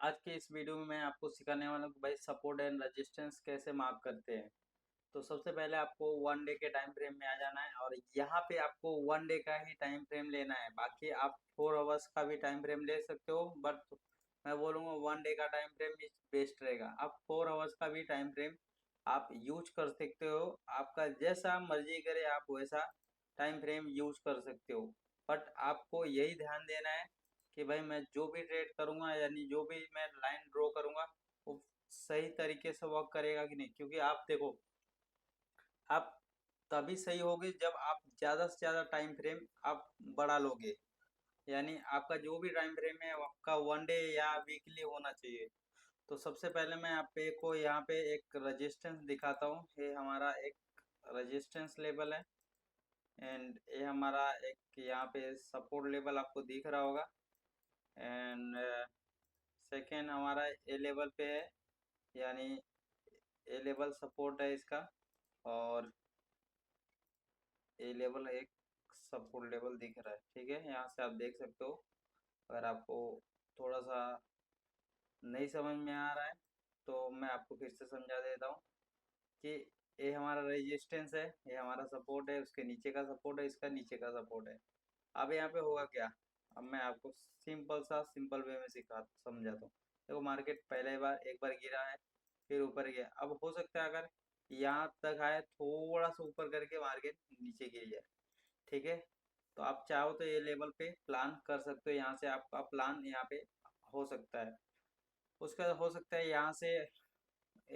आज के इस वीडियो में मैं आपको सिखाने वाला हूँ कि भाई सपोर्ट एंड रेजिस्टेंस कैसे मार्क करते हैं। तो सबसे पहले आपको 1 डे के टाइम फ्रेम में आ जाना है और यहाँ पे आपको 1 डे का ही टाइम फ्रेम लेना है। बाकी आप 4 आवर्स का भी टाइम फ्रेम ले सकते हो, बट मैं बोलूँगा 1 डे का टाइम फ्रेम बेस्ट रहेगा। आप 4 आवर्स का भी टाइम फ्रेम आप यूज कर सकते हो। आपका जैसा मर्जी करे आप वैसा टाइम फ्रेम यूज कर सकते हो। बट आपको यही ध्यान देना है कि भाई मैं जो भी ट्रेड करूंगा यानी जो भी मैं लाइन ड्रॉ करूंगा वो सही तरीके से वर्क करेगा कि नहीं। क्योंकि आप देखो, आप तभी सही होगे जब आप ज़्यादा से ज़्यादा टाइम फ्रेम आप बढ़ा लोगे। यानी आपका जो भी टाइम फ्रेम है वो आपका 1 डे या वीकली होना चाहिए। तो सबसे पहले मैं आप पे को यहाँ पे एक रजिस्टेंस दिखाता हूँ। ये हमारा एक रजिस्टेंस लेवल है एंड ये हमारा एक यहाँ पे सपोर्ट लेवल आपको दिख रहा होगा। एंड सेकेंड हमारा ए लेवल पे है, यानी ए लेवल सपोर्ट है इसका। और ए लेवल एक सपोर्ट लेवल दिख रहा है, ठीक है। यहाँ से आप देख सकते हो। अगर आपको थोड़ा सा नहीं समझ में आ रहा है तो मैं आपको फिर से समझा देता हूँ कि ये हमारा रेजिस्टेंस है, ये हमारा सपोर्ट है, उसके नीचे का सपोर्ट है, इसका नीचे का सपोर्ट है। अब यहाँ पे होगा क्या, अब मैं आपको सिंपल वे में सिखा समझाता हूँ। देखो, मार्केट पहले बार एक बार गिरा है, फिर ऊपर गया। अब हो सकता है अगर यहाँ तक आए, थोड़ा सा ऊपर करके मार्केट नीचे गिर जाए, ठीक है। तो आप चाहो तो ये लेवल पे प्लान कर सकते हो, यहाँ से आपका प्लान यहाँ पे हो सकता है। उसका हो सकता है यहाँ से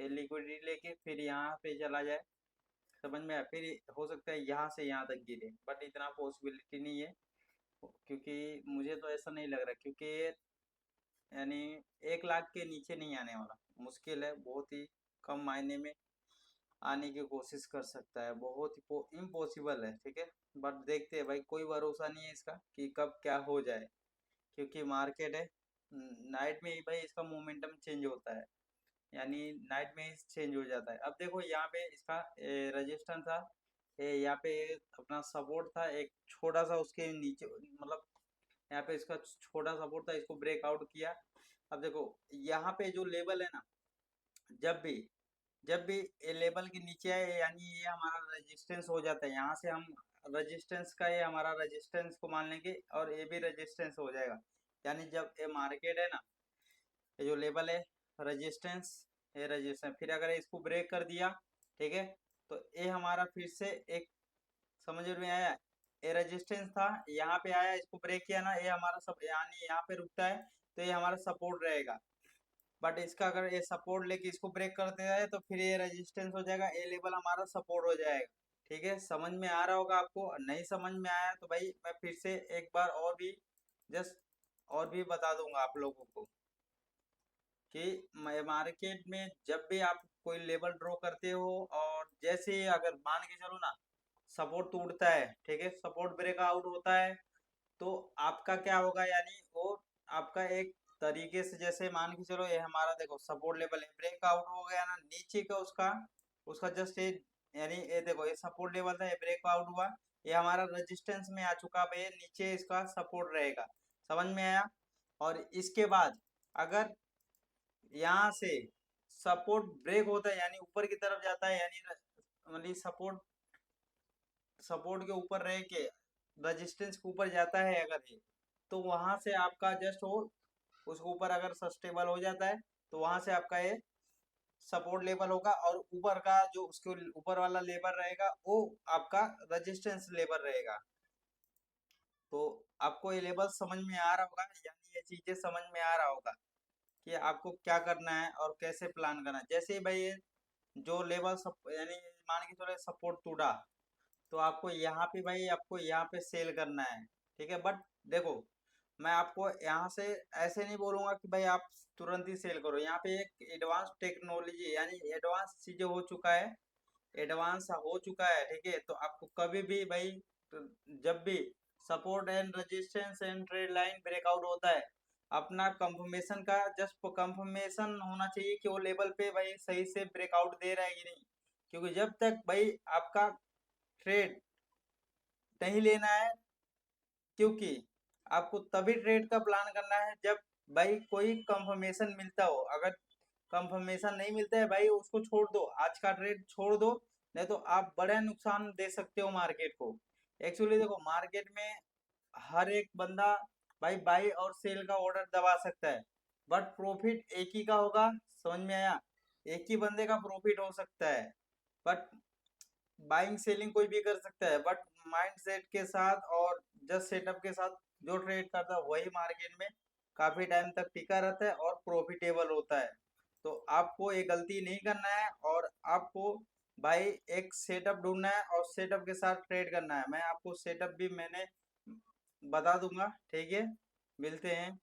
लिक्विडिटी लेके फिर यहाँ पे चला जाए, समझ में आया। फिर हो सकता है यहाँ से यहाँ तक गिरे, बट इतना पॉसिबिलिटी नहीं है। क्योंकि मुझे तो ऐसा नहीं लग रहा, क्योंकि यानी 1 लाख के नीचे नहीं आने वाला, मुश्किल है, बहुत ही कम मायने में आने की कोशिश कर सकता है, बहुत ही इम्पॉसिबल है, ठीक है। बट देखते हैं भाई, कोई भरोसा नहीं है इसका कि कब क्या हो जाए, क्योंकि मार्केट है। नाइट में ही भाई इसका मोमेंटम चेंज होता है, यानी नाइट में ही चेंज हो जाता है। अब देखो यहाँ पे इसका रजिस्टेंस था, यहाँ पे अपना सपोर्ट था एक छोटा सा, उसके नीचे मतलब यहाँ पे इसका छोटा सपोर्ट था, इसको ब्रेकआउट किया। अब देखो यहाँ पे जो लेवल है ना, जब भी जब भी ये लेवल के नीचे आए यानी ये हमारा रेजिस्टेंस हो जाता है। यहाँ से हम रेजिस्टेंस का, ये हमारा रेजिस्टेंस को मान लेंगे और ये भी रेजिस्टेंस हो जाएगा। यानी जब ये मार्केट है ना, ये जो लेवल है रेजिस्टेंस, ये रेजिस्टेंस, फिर अगर इसको ब्रेक कर दिया, ठीक है, तो ये हमारा फिर से एक, समझ में आया। ये रेजिस्टेंस था, यहाँ पे आया, इसको ब्रेक किया ना, ये हमारा सब यानी यहाँ पे रुकता है, तो ये हमारा सपोर्ट रहेगा। बट इसका अगर ये सपोर्ट लेके इसको ब्रेक कर दिया है तो फिर ये रेजिस्टेंस हो जाएगा, ये लेवल हमारा सपोर्ट हो जाएगा। ठीक है, समझ में आ रहा होगा आपको। नहीं समझ में आया तो भाई मैं फिर से एक बार और भी जस्ट और भी बता दूंगा आप लोगों को कि मार्केट में जब भी आप कोई लेवल ड्रॉ करते हो और जैसे ही अगर मान के चलो ना, सपोर्ट टूटता है, ठीक है, सपोर्ट ब्रेकआउट होता है, तो आपका क्या होगा, यानी वो आपका एक तरीके से, जैसे मान के चलो ये हमारा देखो सपोर्ट लेवल है, ब्रेकआउट हो गया ना नीचे का, उसका उसका जस्ट ये, यानी ये देखो ये सपोर्ट लेवल था, ये ब्रेकआउट हुआ, ये हमारा रेजिस्टेंस में आ चुका। अब ये नीचे इसका सपोर्ट रहेगा, समझ में आया। और इसके बाद अगर यहाँ से सपोर्ट ब्रेक होता है यानी ऊपर की तरफ जाता है, यानी मतलब सपोर्ट सपोर्ट के ऊपर रह के रेजिस्टेंस के ऊपर जाता है अगर ये, तो वहां से आपका जस्ट वो उसके ऊपर अगर सस्टेबल हो जाता है, तो वहां से आपका ये सपोर्ट लेवल होगा और ऊपर का जो उसके ऊपर वाला लेवल रहेगा वो आपका रेजिस्टेंस लेवल रहेगा। तो आपको ये लेवल समझ में आ रहा होगा, यानी ये चीजें समझ में आ रहा होगा कि आपको क्या करना है और कैसे प्लान करना है। जैसे ही भाई ये जो लेवल यानी मान के चलो सपोर्ट टूटा, तो आपको यहाँ पे भाई आपको यहाँ पे सेल करना है, ठीक है। बट देखो, मैं आपको यहाँ से ऐसे नहीं बोलूंगा कि भाई आप तुरंत ही सेल करो। यहाँ पे एक एडवांस टेक्नोलॉजी यानी एडवांस चीजें हो चुका है, एडवांस हो चुका है, ठीक है। तो आपको कभी भी भाई, तो जब भी support and resistance and trade line breakout होता है, अपना कंफर्मेशन का जस्ट कंफर्मेशन होना चाहिए कि वो लेवल पे भाई सही से ब्रेकआउट दे रहा है कि नहीं। क्योंकि जब तक भाई आपका ट्रेड नहीं लेना है, क्योंकि आपको तभी ट्रेड का प्लान करना है जब भाई कोई कंफर्मेशन मिलता हो, अगर कंफर्मेशन नहीं मिलता है भाई उसको छोड़ दो, आज का ट्रेड छोड़ दो, नहीं तो आप बड़ा नुकसान दे सकते हो मार्केट को। एक्चुअली देखो मार्केट में हर एक बंदा भाई बाई और सेल का ऑर्डर दबा सकता है, बट प्रॉफिट एक ही का होगा। समझ में आया? एक ही बंदे का प्रॉफिट हो सकता है, बट बाइंग सेलिंग कोई भी कर सकता है, बट माइंड सेट के साथ और जस्ट सेटअप के साथ जो ट्रेड करता है वही मार्केट में काफी टाइम तक टिका रहता है और प्रॉफिटेबल होता है। तो आपको ये गलती नहीं करना है, और आपको भाई एक सेटअप ढूंढना है और सेटअप के साथ ट्रेड करना है। मैं आपको सेटअप भी मैंने बता दूंगा, ठीक है? मिलते हैं।